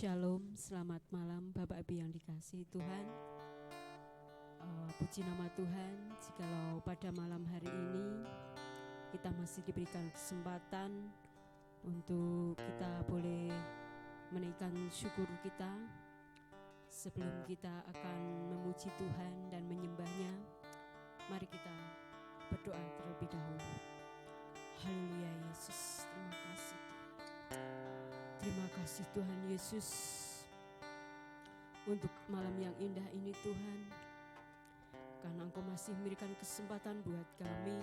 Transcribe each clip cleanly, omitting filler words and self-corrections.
Shalom, selamat malam Bapak Ibu yang dikasihi Tuhan. Puji nama Tuhan, jikalau pada malam hari ini kita masih diberikan kesempatan untuk kita boleh menaikkan syukur kita. Sebelum kita akan memuji Tuhan dan menyembahnya, mari kita berdoa terlebih dahulu. Haleluya Yesus, terima kasih. Terima kasih Tuhan Yesus untuk malam yang indah ini Tuhan, karena Engkau masih memberikan kesempatan buat kami,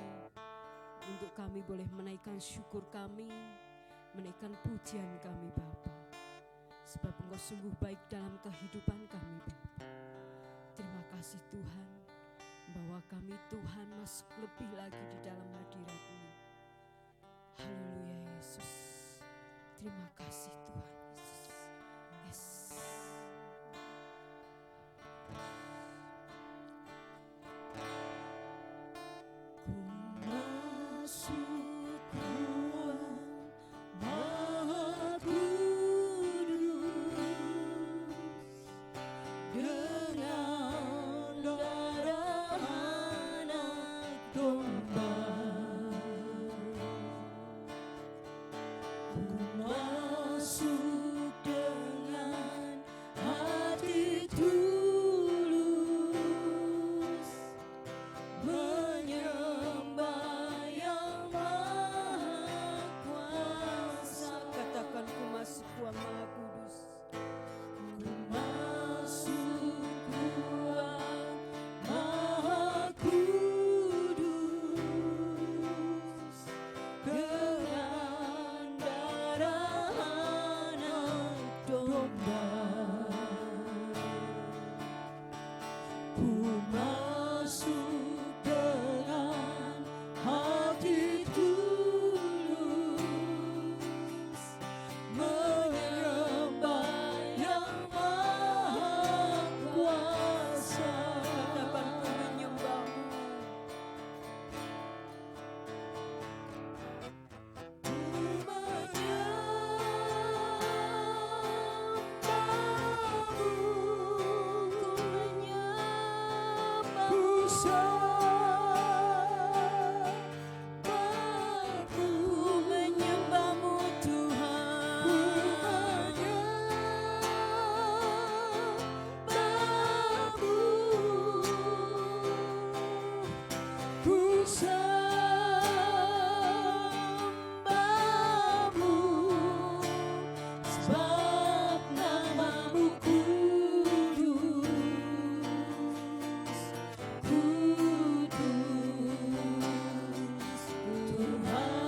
untuk kami boleh menaikkan syukur kami, menaikkan pujian kami Bapa, sebab Engkau sungguh baik dalam kehidupan kami Bapa. Terima kasih Tuhan, bahwa kami Tuhan masuk lebih lagi di dalam hadirat-Mu. Haleluya Yesus. Terima kasih Tuhan Yesus. Yes. Ku masuk ruang Maha Kudus dengan darah anak domba. Masuk dengan hati tulus, menyembah yang Maha Kuasa. Katakan ku masuk ruang Maha Kudus. Ku masuk ruang Maha Kudus dengan darah anak domba. Ku masuk dengan hati tulus, menyembah yang Maha Kuasa. Katakan ku menyembah-Mu. Sebab nama-Mu kudus, kudus Tuhan.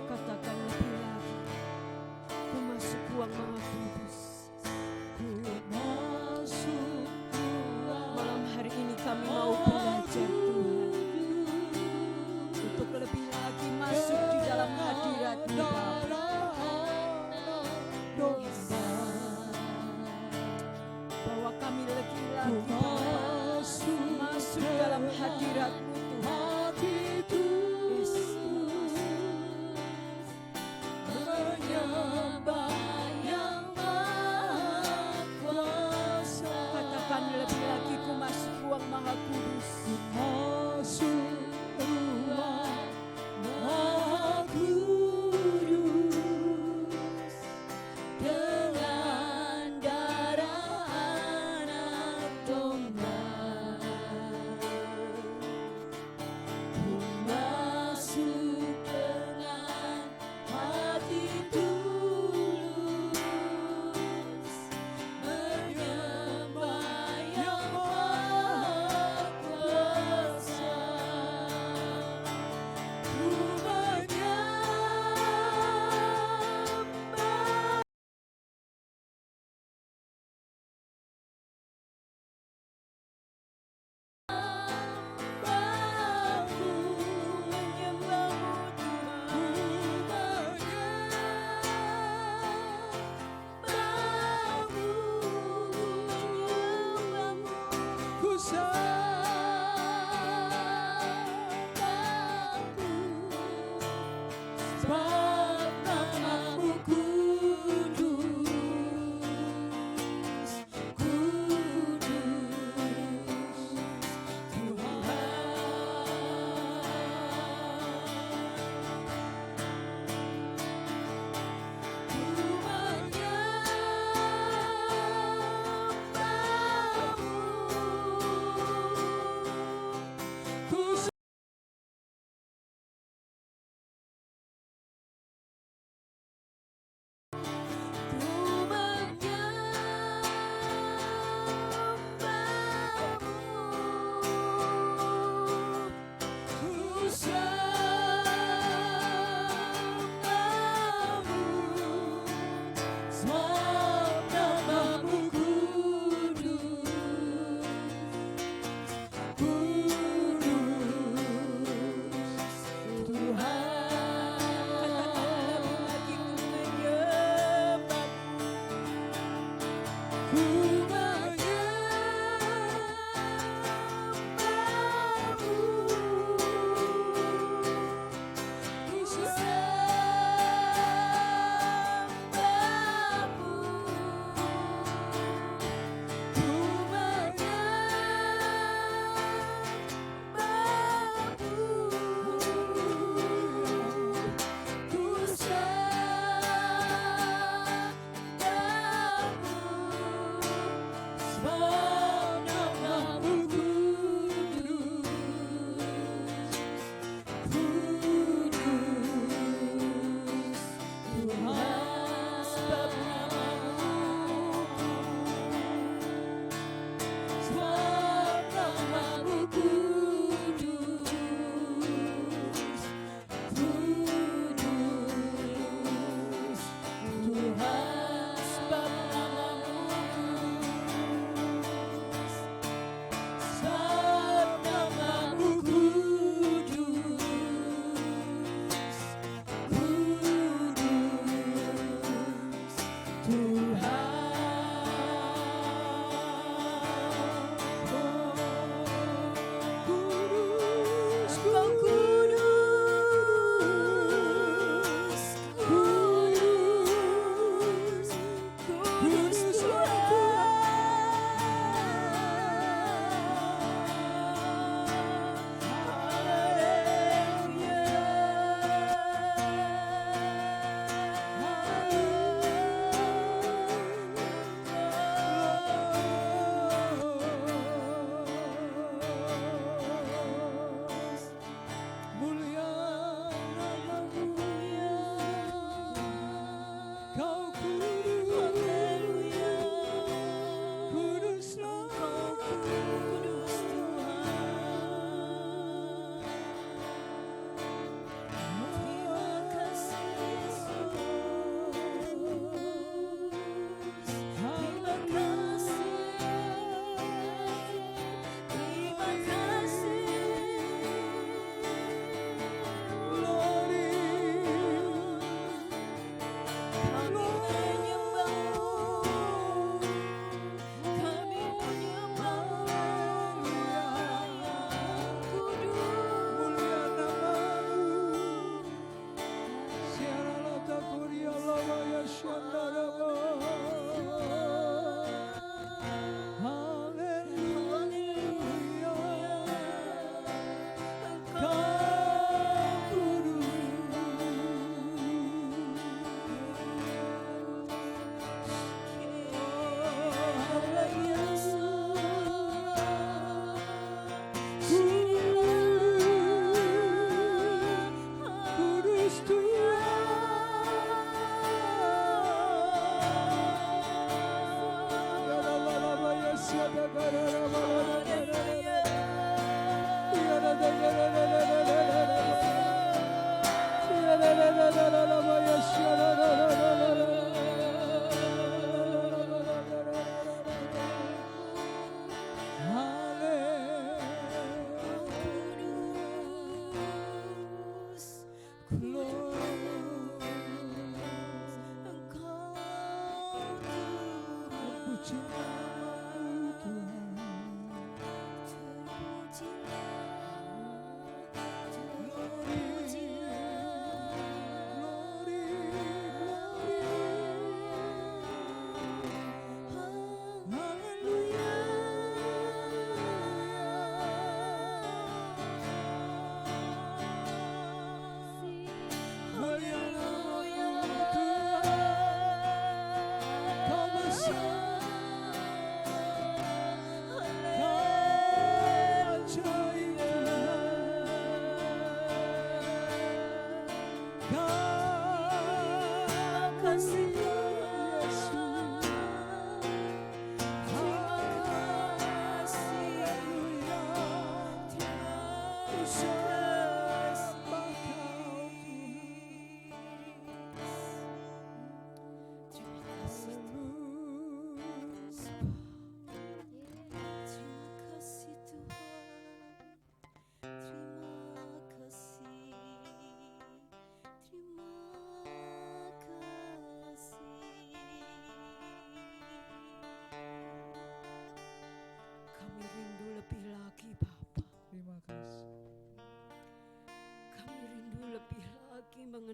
Katakan lebih lagi, ku masuk ruang Maha Kudus. Ku masuk ruang. Malam hari ini kami mau belajar Tuhan, untuk lebih lagi masuk di dalam hadirat-Mu Bapa. Bahwa kami lagi masuk dalam hadirat-Mu Tuhan. Yesus, menyembah yang Maha Kuasa. Katakan lebih lagi, ku masuk ruang Maha Kudus. Ku masuk ruang Maha Kudus dengan darah anak domba. Cinta-Mu Tuhan.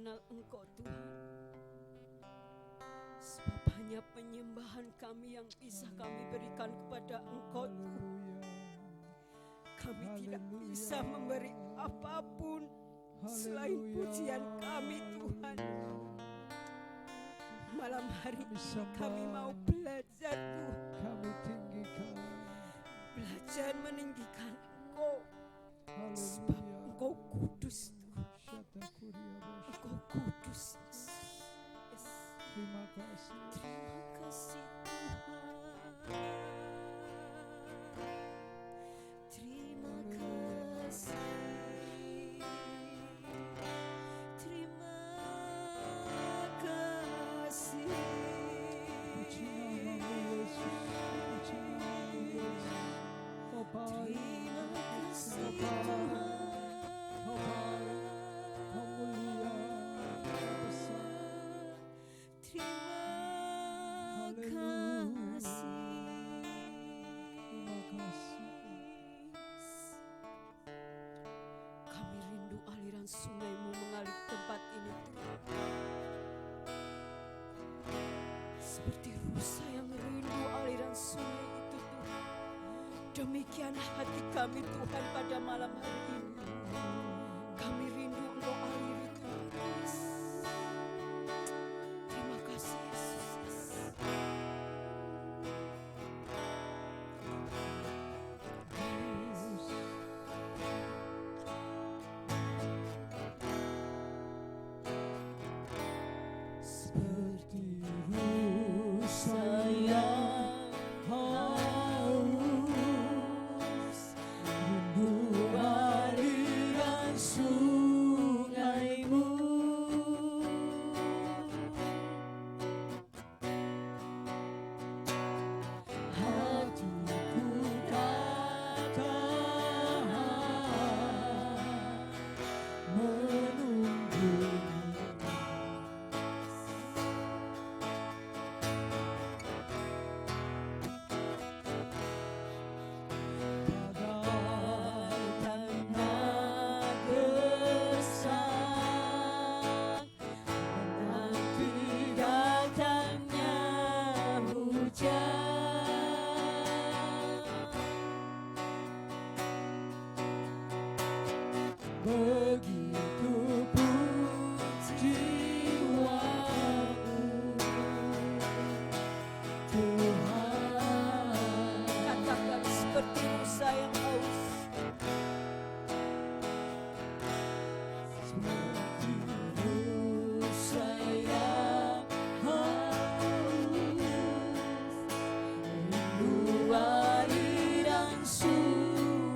mengenal Engkau Tuhan. Sebab hanya penyembahan kami yang bisa kami berikan kepada Engkau Tuhan. Kami tidak bisa memberi apapun selain pujian kami Tuhan. Malam hari kami mau belajar Tuhan. Kami tinggikan, belajar meninggikan Engkau. Sebab Engkau kudus Tuhan. Engkau kudus. Yes. Terima kasih. Terima kasih Tuhan. Terima kasih. Terima kasih. Puji namamu Yesus, puji namamu Yesus. Kau baik, Terima kasih kau baik, Tuhan. kau baik, kau mulia, kau besar. Terima kasih. Terima kasih. Kami rindu aliran sungai-Mu mengalir tempat ini Tuhan. Seperti rusa yang rindu aliran sungai itu Tuhan. Demikian hati kami Tuhan pada malam hari ini. Kami rindu Engkau aliri Tuhan. Yes. Terima kasih Yesus. Seperti rusa yang haus, rindu aliran sungai-Mu. Hatiku datang menunggu. Begitu pun jiwaku Tuhan. Katakan seperti rusa yang haus. Seperti rusa yang haus, rindu aliran sungai-Mu.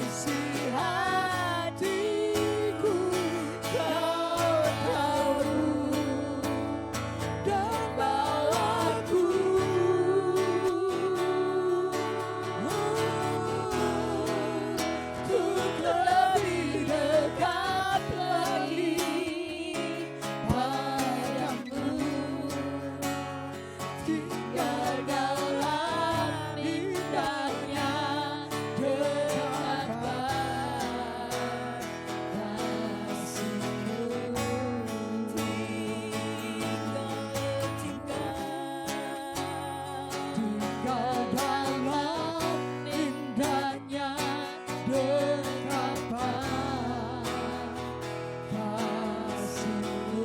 isi hatiku, Kau tahu dan bawaku untuk lebih dekat lagi padamu, tinggal dalam indahnya dekapan kasih-Mu. Tinggal dalam indahnya dekapan kasih-Mu.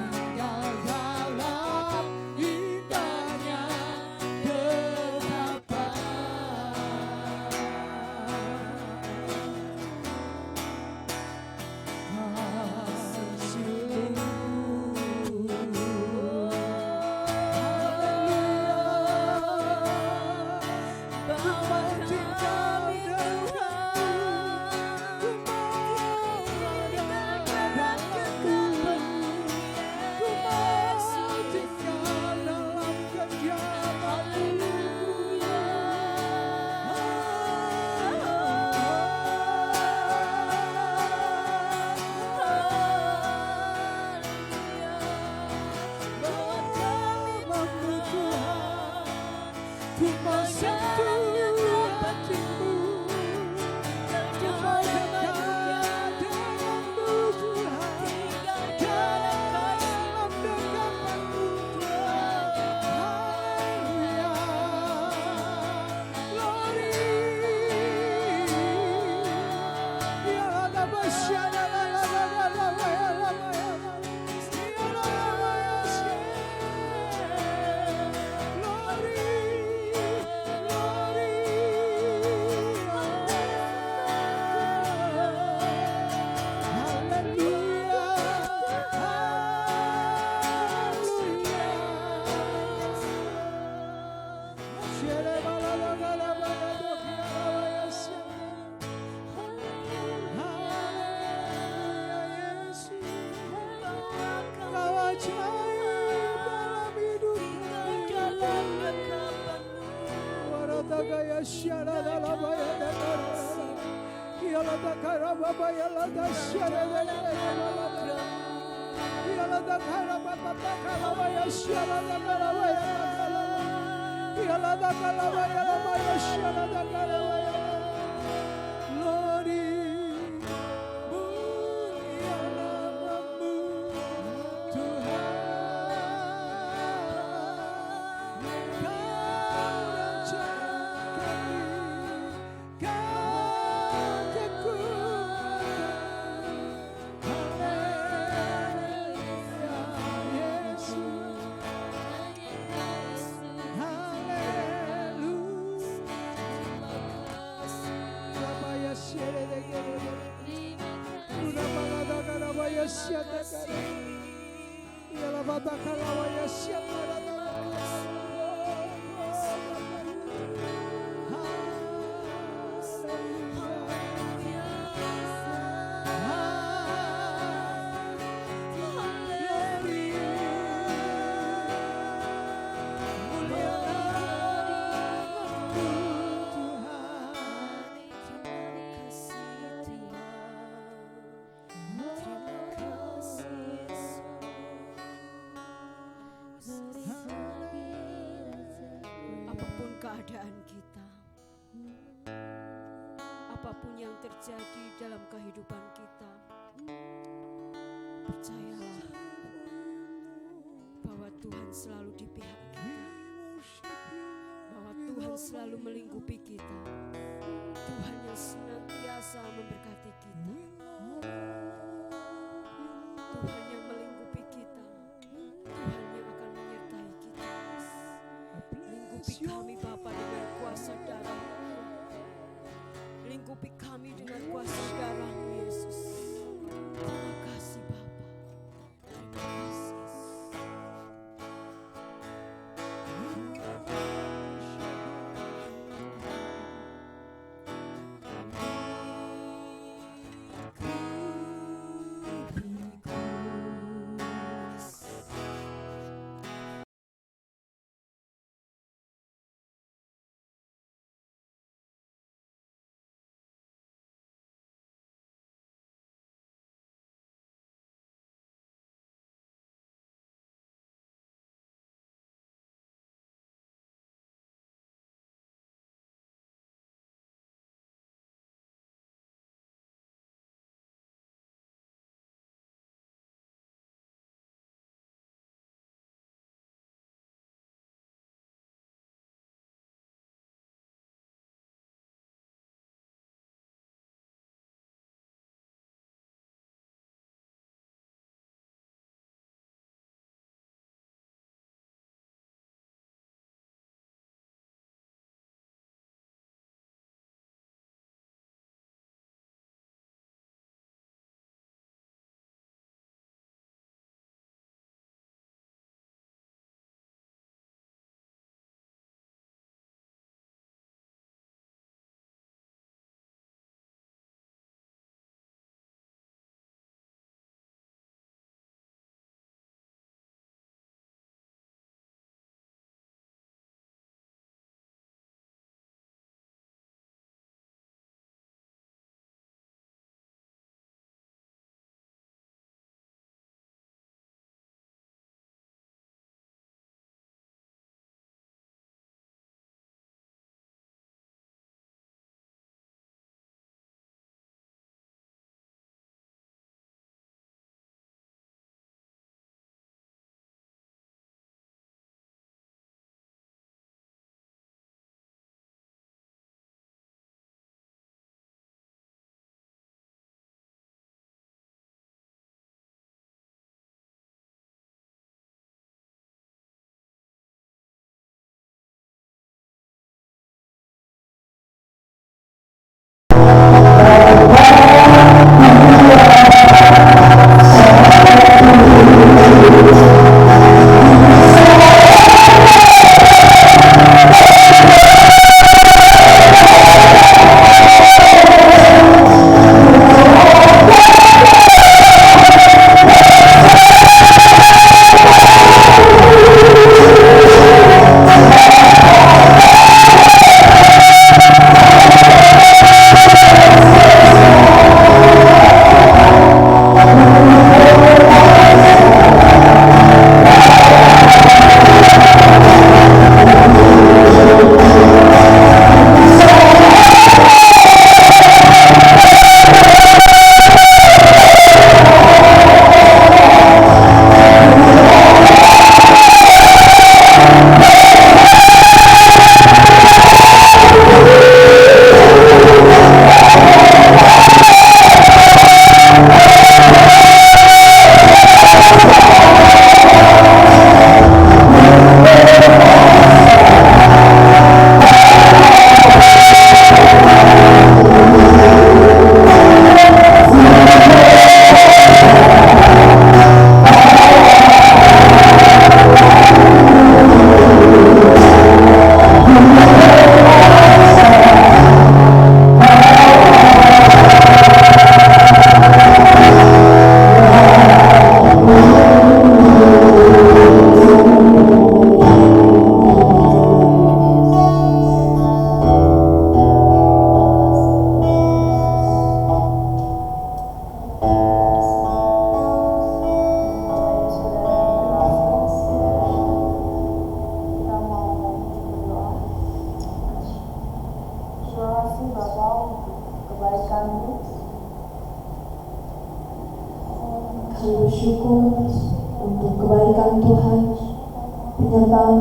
Tinggal dalam indahnya keadaan kita, apapun yang terjadi dalam kehidupan kita, percayalah bahwa Tuhan selalu di pihak kita, bahwa Tuhan selalu melingkupi kita, Tuhan yang senantiasa memberkati kita, Tuhan yang melingkupi kita, Tuhan yang akan menyertai kita. Lingkupi kami Bapa dengan kuasa darah-Mu, lingkupi kami dengan kuasa darah-Mu Yesus. Terima kasih Bapa, terima kasih Yesus.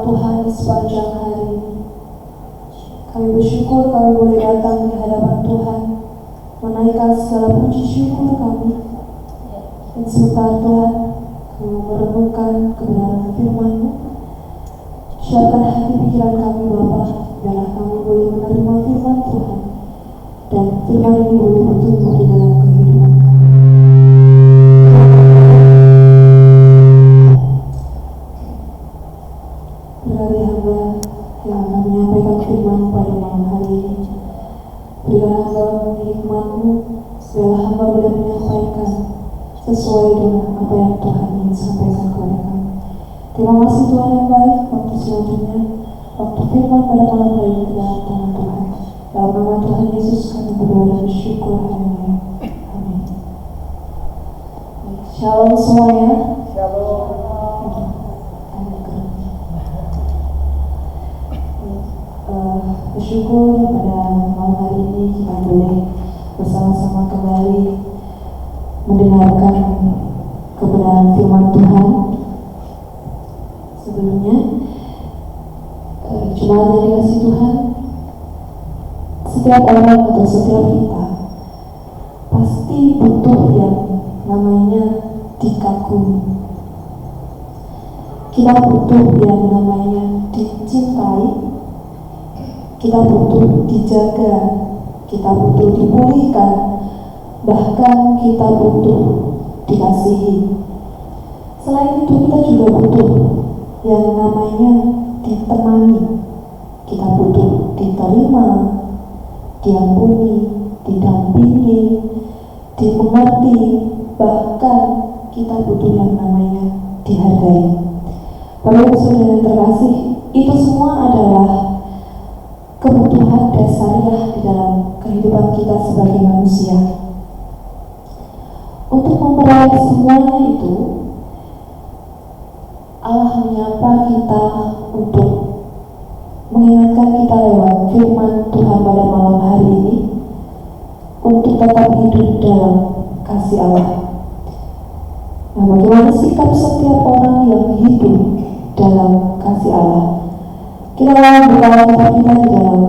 Tuhan di sepanjang hari ini. Kami bersyukur kami boleh datang di hadapan Tuhan, menaikkan segala puji syukur kami. Dan sebentar Tuhan, kami merenungkan kebenaran firman-Mu. Siapkan hati pikiran kami Bapa, biarlah kami boleh menerima firman Tuhan, dan firman ini boleh bertumbuh di dalam kehidupan kami. Berkati hamba yang akan menyampaikan firman pada malam hari ini, berikan hamba hikmat-Mu, biarlah hamba boleh menyampaikan sesuai dengan apa yang Tuhan ingin sampaikan kepada kami. Terima kasih Tuhan yang baik. Waktu selanjutnya, waktu firman pada malam hari ini ke dalam tangan Tuhan. Dalam nama Tuhan Yesus kami berdoa dan bersyukur. Haleluya. Amin. Shalom semuanya. Shalom. Bersyukur pada malam hari ini kita boleh bersama-sama kembali mendengarkan kebenaran firman Tuhan. Sebelumnya, jemaat yang dikasihi Tuhan, setiap orang atau setiap kita pasti butuh yang namanya dikagumi. Kita butuh yang namanya dicintai. Kita butuh dijaga, kita butuh dipulihkan, bahkan kita butuh dikasihi. Selain itu kita juga butuh yang namanya ditemani. Kita butuh diterima, diampuni, didampingi, dimengerti, bahkan kita butuh yang namanya dihargai. Bapak Ibu Saudara terkasih, itu semua adalah kebutuhan dasariah di dalam kehidupan kita sebagai manusia. Untuk memperoleh semuanya itu, Allah menyapa kita untuk mengingatkan kita lewat firman Tuhan pada malam hari ini untuk tetap hidup dalam kasih Allah. Nah, bagaimana sikap setiap orang yang hidup dalam kasih Allah? Kita akan buka kitab kita di dalam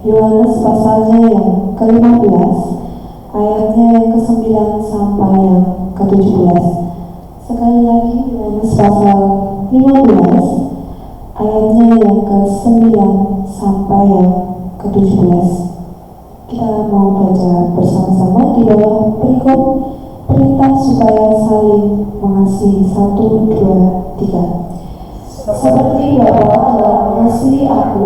Yohanes pasalnya yang ke-15, ayatnya yang ke-9 sampai yang ke-17. Sekali lagi Yohanes pasal 15, ayatnya yang ke-9 sampai yang ke-17. Kita mau baca bersama-sama di bawah berikut perintah supaya saling mengasihi. 1, 2, 3. Seperti Bapa telah mengasihi aku,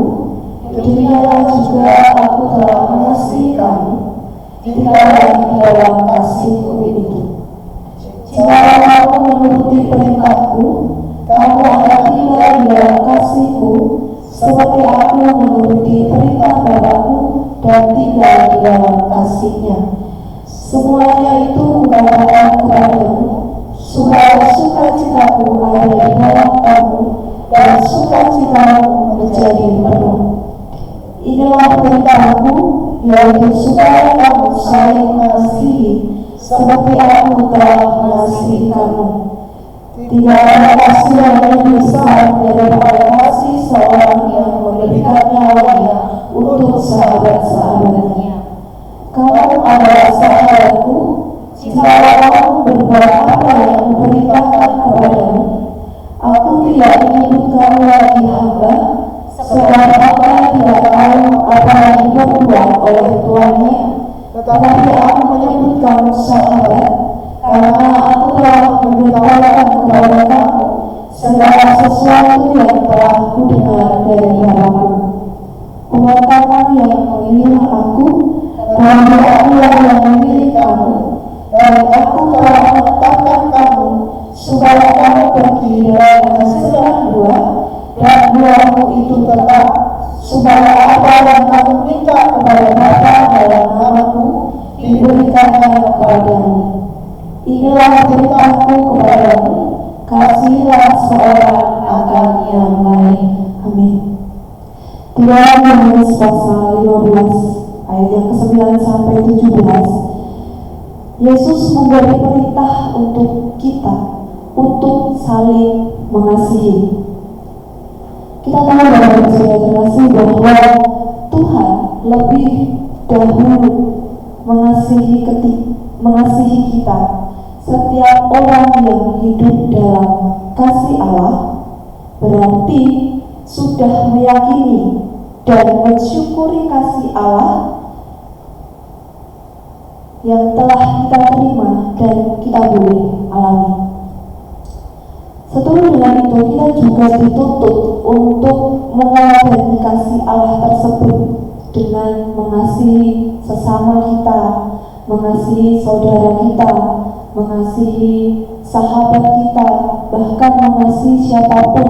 demikianlah juga aku telah mengasihi kamu. Tinggallah di dalam kasihku itu. Jika kamu menuruti perintahku, kamu akan tinggal di dalam kasihku, seperti aku menuruti perintah Bapa-Ku dan tinggal di dalam kasihnya. Semuanya itu kukatakan kepadamu, supaya sukacitaku ada di dalam kamu, dan sukacitamu menjadi penuh. Inilah perintahku, yaitu supaya kamu saling mengasihi, seperti aku telah mengasihi kamu. Tidak ada kasih yang lebih besar daripada kasih seorang yang memberikan nyawanya untuk sahabat-sahabatnya. Kamu adalah sahabatku jika kamu berbuat apa yang kuperintahkan kepadamu. Aku tidak menyebut kamu lagi hamba, sebab hamba tidak tahu apa yang diperbuat oleh tuannya, tetapi aku menyebut kamu sahabat, karena aku telah memberitahukan kepada kamu segala sesuatu yang telah kudengar dari Bapa-Ku. Umat kamu yang memilih aku, dan akulah yang memilih kamu, dan aku telah menetapkan kamu supaya kamu pergi dan menghasilkan buah, dan buahmu itu tetap, supaya apa yang kamu minta kepada Bapa dalam namaku diberikannya kepadamu. Inilah perintahku kepadamu, kasihilah seorang akan yang lain. Amin. Di dalam Yohanes pasal 15 ayat yang ke-9 sampai 17, Yesus memberi perintah untuk kita untuk saling mengasihi. Kita tahu bahwa saudara terkasih bahwa Tuhan lebih dahulu mengasihi kita, setiap orang yang hidup dalam kasih Allah berarti sudah meyakini dan mensyukuri kasih Allah yang telah kita terima dan kita boleh alami. Seturut dengan itu, kita juga dituntut untuk meneladani kasih Allah tersebut dengan mengasihi sesama kita, mengasihi saudara kita, mengasihi sahabat kita, bahkan mengasihi siapapun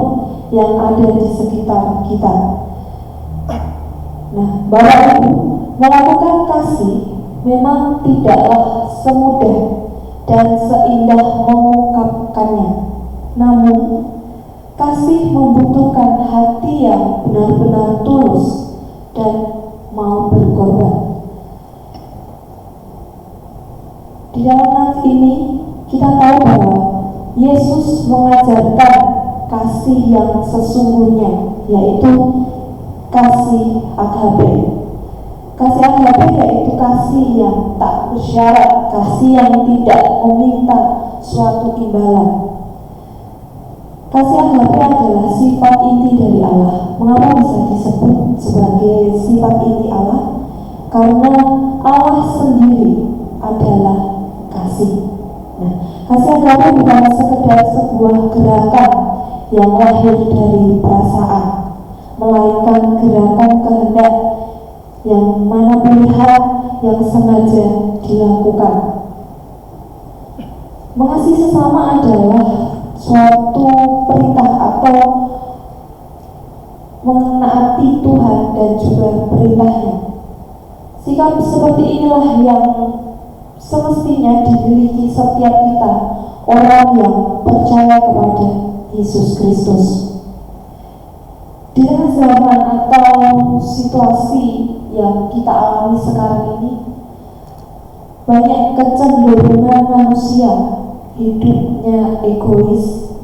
yang ada di sekitar kita. Nah, Bapak Ibu, melakukan kasih memang tidaklah semudah dan seindah mengungkapkannya. Namun, kasih membutuhkan hati yang benar-benar tulus dan mau berkorban. Di dalam nats ini, kita tahu bahwa Yesus mengajarkan kasih yang sesungguhnya, yaitu kasih agape. Kasih agape yaitu kasih yang tak bersyarat, kasih yang tidak meminta suatu imbalan. Kasih agape adalah sifat inti dari Allah. Mengapa bisa disebut sebagai sifat inti Allah? Karena Allah sendiri adalah kasih. Nah, kasih agape bukan sekedar sebuah gerakan yang lahir dari perasaan, melainkan gerakan kehendak yang mana pilihan yang sengaja dilakukan. Mengasihi sesama adalah suatu perintah atau menaati Tuhan dan juga perintahnya. Sikap seperti inilah yang semestinya dimiliki setiap kita, orang yang percaya kepada Yesus Kristus. Di tengah zaman atau situasi yang kita alami sekarang ini, banyak kecenderungan manusia hidupnya egois,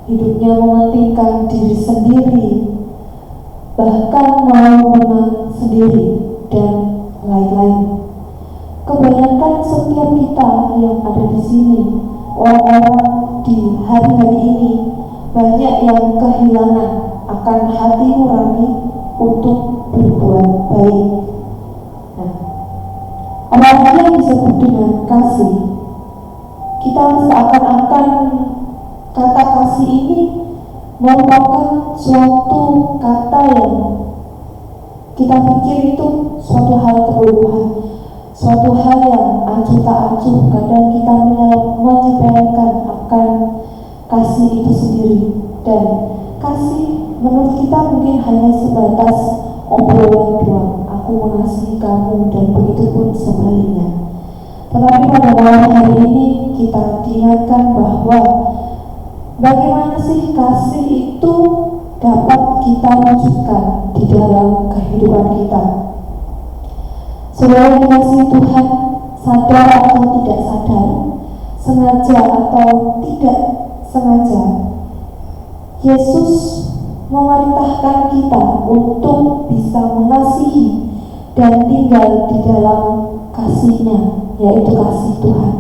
hidupnya mementingkan diri sendiri, bahkan mau menang sendiri, dan lain-lain. Kebanyakan setiap kita yang ada di sini, orang-orang di hari-hari ini, banyak yang kehilangan akan hati nurani untuk berbuat baik. Nah, apalagi yang disebut dengan kasih, kita seakan-akan kata kasih ini merupakan suatu kata yang kita pikir itu suatu hal keluluhan, suatu hal yang acuh tak acuh. Kadang kita menyepelekan akan kasih itu sendiri, dan kasih menurut kita mungkin hanya sebatas obrolan doang. Aku mengasihi kamu dan begitu pun sebaliknya. Tetapi pada malam hari ini kita diingatkan bahwa bagaimana sih kasih itu dapat kita wujudkan di dalam kehidupan kita. Saudara dikasihi Tuhan, sadar atau tidak sadar, sengaja atau tidak sengaja, Yesus memerintahkan kita untuk bisa mengasihi dan tinggal di dalam kasih-Nya, yaitu kasih Tuhan.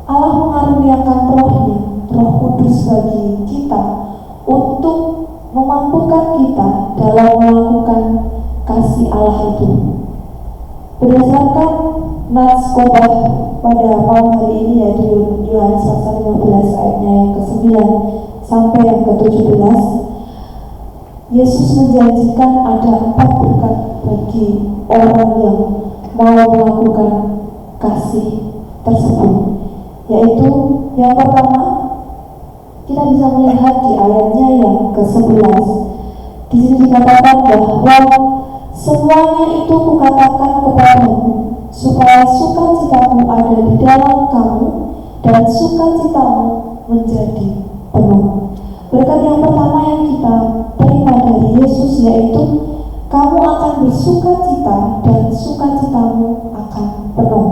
Allah mengaruniakan Roh-Nya, Roh Kudus bagi kita untuk memampukan kita dalam melakukan kasih Allah itu. Berdasarkan nats khotbah pada malam hari ini, yaitu Yohanes pasal 15 ayatnya yang ke-9 sampai yang ke-17, Yesus menjanjikan ada 4 berkat bagi orang yang mau melakukan kasih tersebut, yaitu yang pertama, kita bisa melihat di ayatnya yang ke-11. Di sini dikatakan bahwa semuanya itu kukatakan kepadamu, supaya sukacitamu ada di dalam kamu dan sukacitamu menjadi penuh. Berkat yang pertama yang kita terima dari Yesus yaitu kamu akan bersukacita dan sukacitamu akan penuh.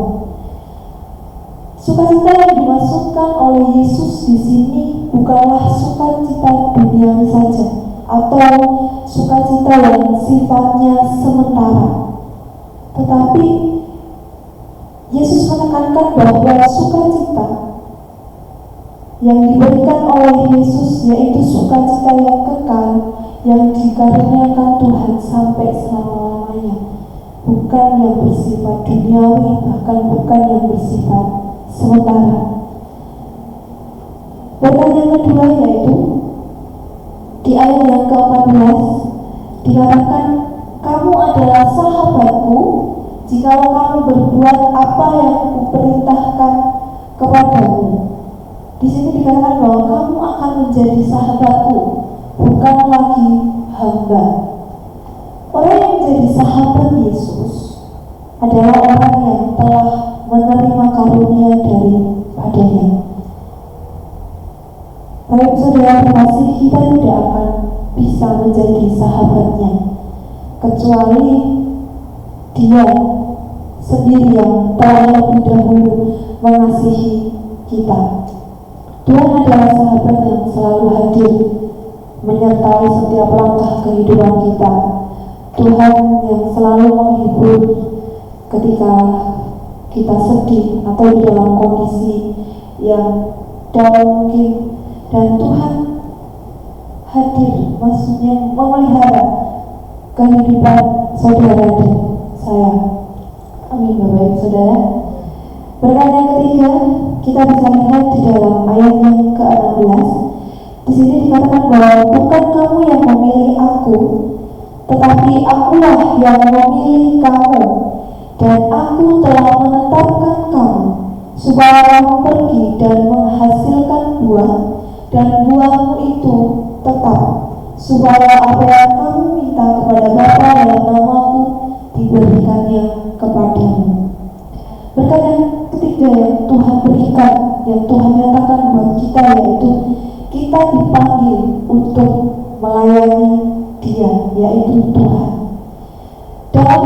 Sukacita yang dimaksudkan oleh Yesus di sini bukanlah sukacita duniawi saja, atau sukacita yang sifatnya sementara. Tetapi Yesus menekankan bahwa sukacita yang diberikan oleh Yesus yaitu sukacita yang kekal, yang dikaruniakan Tuhan sampai selama-lamanya, bukan yang bersifat duniawi, bahkan bukan yang bersifat sementara. Berkat yang kedua yaitu di ayat yang ke-14 dikatakan, kamu adalah sahabatku jikalau kamu berbuat apa yang kuperintahkan kepadamu. Di sini dikatakan bahwa kamu akan menjadi sahabatku, bukan lagi hamba. Orang yang menjadi sahabat Yesus adalah orang yang telah menerima karunia daripadanya. Baik saudara terkasih, kita tidak akan bisa menjadi sahabatnya kecuali dia sendiri yang telah lebih dahulu mengasihi kita. Tuhan adalah sahabat yang selalu hadir menyertai setiap langkah kehidupan kita. Tuhan yang selalu menghibur ketika kita sedih atau di dalam kondisi yang down mungkin, dan Tuhan hadir, maksudnya memelihara kehidupan saudara dan saya. Amin Bapak Ibu Saudara. Berkat yang ketiga kita bisa lihat di dalam ayat yang ke-16. Di sini dikatakan bahwa bukan kamu yang memilih aku, tetapi akulah yang memilih kamu, dan aku telah menetapkan kamu supaya kamu pergi dan menghasilkan buah, dan buahmu itu tetap, supaya apa yang kamu minta kepada Bapa dalam namaku diberikannya kepadamu. Berkat yang ketiga yang Tuhan berikan, yang Tuhan nyatakan buat kita, yaitu kita dipanggil untuk melayani Dia, yaitu Tuhan. Dalam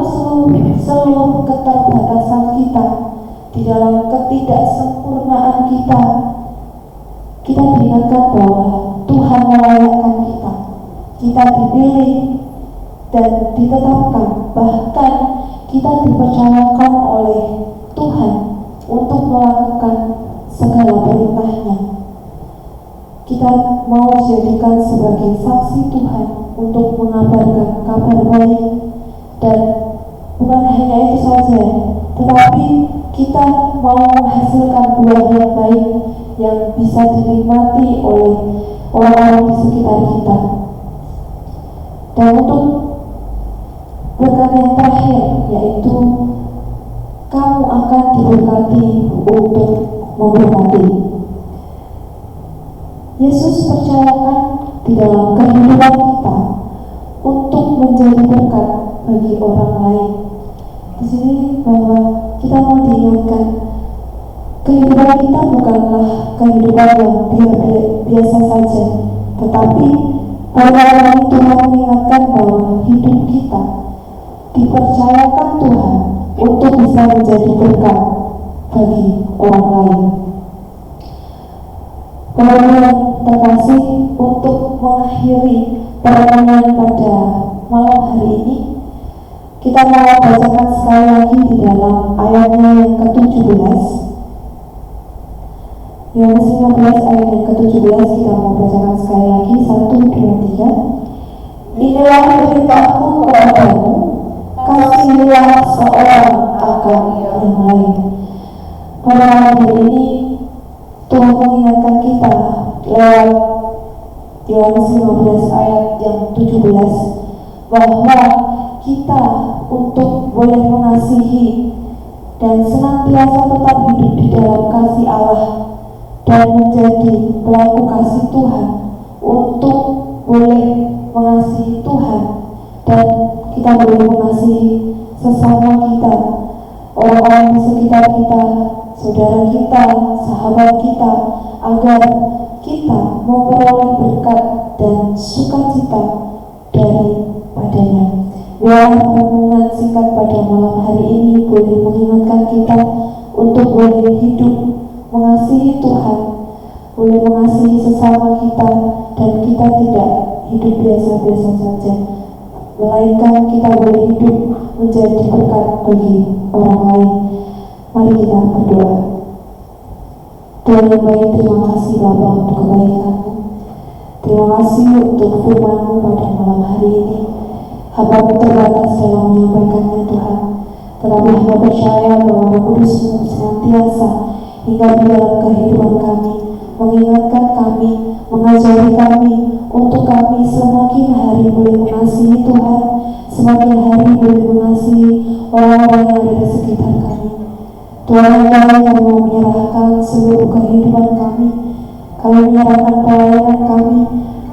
seluruh keterbatasan kita, di dalam ketidaksempurnaan kita, kita diingatkan bahwa Tuhan melayakkan kita. Kita dipilih dan ditetapkan, bahkan kita dipercayakan oleh Tuhan untuk melakukan segala perintahnya. Kita mau dijadikan sebagai saksi Tuhan untuk mengabarkan kabar baik, dan bukan hanya itu saja, tetapi kita mau menghasilkan buah yang baik yang bisa dinikmati oleh orang-orang di sekitar kita. Dan untuk berkat yang terakhir, yaitu kamu akan diberkati untuk memberkati. Yesus percayakan di dalam kehidupan kita untuk menjadi berkat bagi orang lain. Di sini bahwa kita mau diingatkan, kehidupan kita bukanlah kehidupan yang biasa saja, tetapi pada Tuhan mengingatkan bahwa hidup kita dipercayakan Tuhan untuk bisa menjadi berkat bagi orang lain. Kemudian terkasih, untuk mengakhiri perenungan pada malam hari ini, kita mau bacakan sekali lagi di dalam ayatnya yang ke-17. Yohanes 15 ayat yang ke-17 kita mau bacakan sekali lagi. 1, 2, 3. Inilah perintahku kepadamu, kasihilah seorang akan yang lain. Pada malam hari ini Tuhan mengingatkan kita lewat Yohanes 15 ayat yang 17 bahwa kita untuk boleh mengasihi dan senantiasa tetap hidup di dalam kasih Allah dan menjadi pelaku kasih Tuhan, untuk boleh mengasihi Tuhan dan kita boleh mengasihi sesama kita, orang-orang di sekitar kita, saudara kita, sahabat kita, agar kita memperoleh berkat dan sukacita daripadanya. Biarlah renungan singkat pada malam hari ini boleh mengingatkan kita untuk boleh hidup mengasihi Tuhan, boleh mengasihi sesama kita, dan kita tidak hidup biasa-biasa saja, melainkan kita boleh hidup menjadi berkat bagi orang lain. Mari kita berdoa. Tuhan yang baik, terima kasih Bapa untuk kebaikan-Mu. Terima kasih untuk firman-Mu pada malam hari ini. Hamba terbatas dalam menyampaikannya Tuhan, tetapi hamba percaya bahwa Roh Kudus-Mu senantiasa hingga di dalam kehidupan kami, mengingatkan kami, mengajari kami, untuk kami semakin hari boleh mengasihi Tuhan, semakin hari boleh mengasihi orang-orang yang ada di sekitar kami. Tuhan yang baik, kami mau menyerahkan seluruh kehidupan kami menyerahkan pelayanan kami,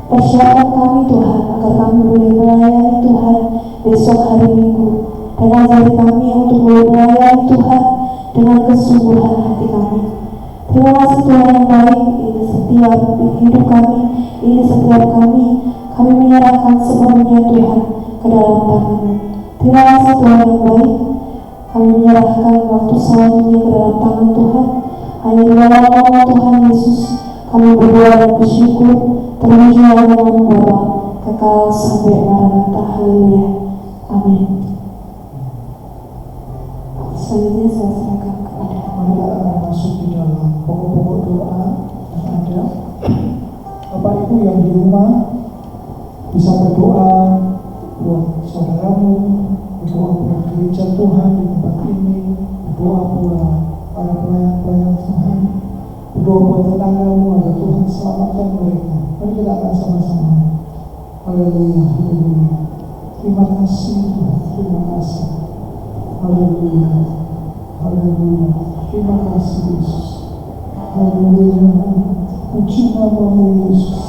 persiapan kami Tuhan, agar kami boleh melayani Tuhan besok hari Minggu, dan ajari kami untuk boleh melayani Tuhan dengan kesungguhan hati kami. Terima kasih Tuhan yang baik, ini setiap hidup kami, ini setiap kami menyerahkan sepenuhnya Tuhan ke dalam tangan-Mu. Terima kasih Tuhan yang baik, kami menyerahkan waktu selanjutnya ke dalam tangan Tuhan. Hanya di dalam nama Tuhan Yesus kami berdoa dan bersyukur, terwujud dalam nama Bapa kekal sampai Maranatha. Haleluya. Amin. Selanjutnya saya serahkan kepada Mari kita akan masuk di dalam pokok-pokok doa yang ada. Bapak Ibu yang di rumah bisa berdoa buat saudaramu, berdoa buat gereja Tuhan di tempat ini, berdoa buat para pelayan-pelayan Tuhan, berdoa buat tetanggamu agar Tuhan selamatkan mereka. Mari kita akan sama-sama. Haleluya, haleluya. Terima kasih Tuhan, terima kasih. Haleluya, haleluya. Terima kasih Yesus. Haleluya. Puji nama-Mu Yesus.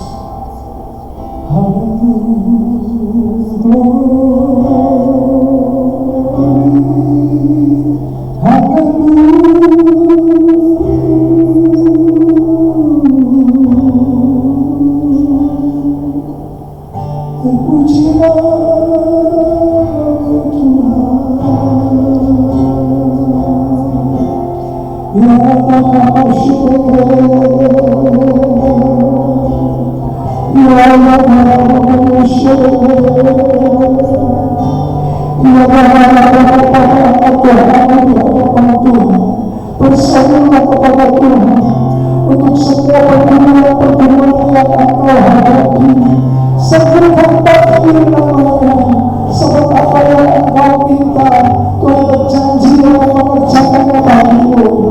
Berserulah kepada Tuhan untuk semua pergumulan yang engkau hadapi. Serukan takdir namanya, sebab apa yang engkau minta Tuhan berjanji akan mengerjakannya bagimu.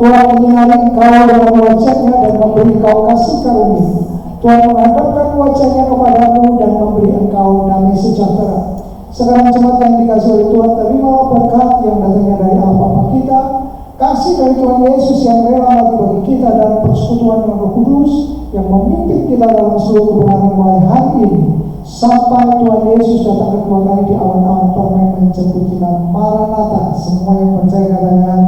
Tuhan menyinari engkau dengan wajahnya dan memberi engkau kasih karunia. Tuhan menghadapkan wajahnya kepadamu dan memberi engkau damai sejahtera. Sekarang jemaat yang dikasih oleh Tuhan, terimalah berkat yang datangnya dari Allah Bapa kita, kasih dari Tuhan Yesus yang rela mati bagi kita, dan persekutuan dengan Roh Kudus yang memimpin kita dalam seluruh kebenaran mulai hari ini sampai Tuhan Yesus datang kedua kali di awan-awan permai menjemput kita. Maranatha. Semua yang percaya katakan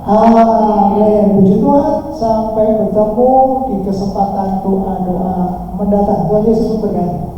amin. Puji Tuhan. Sampai bertemu di kesempatan doa-doa mendatang. Tuhan Yesus memberkati.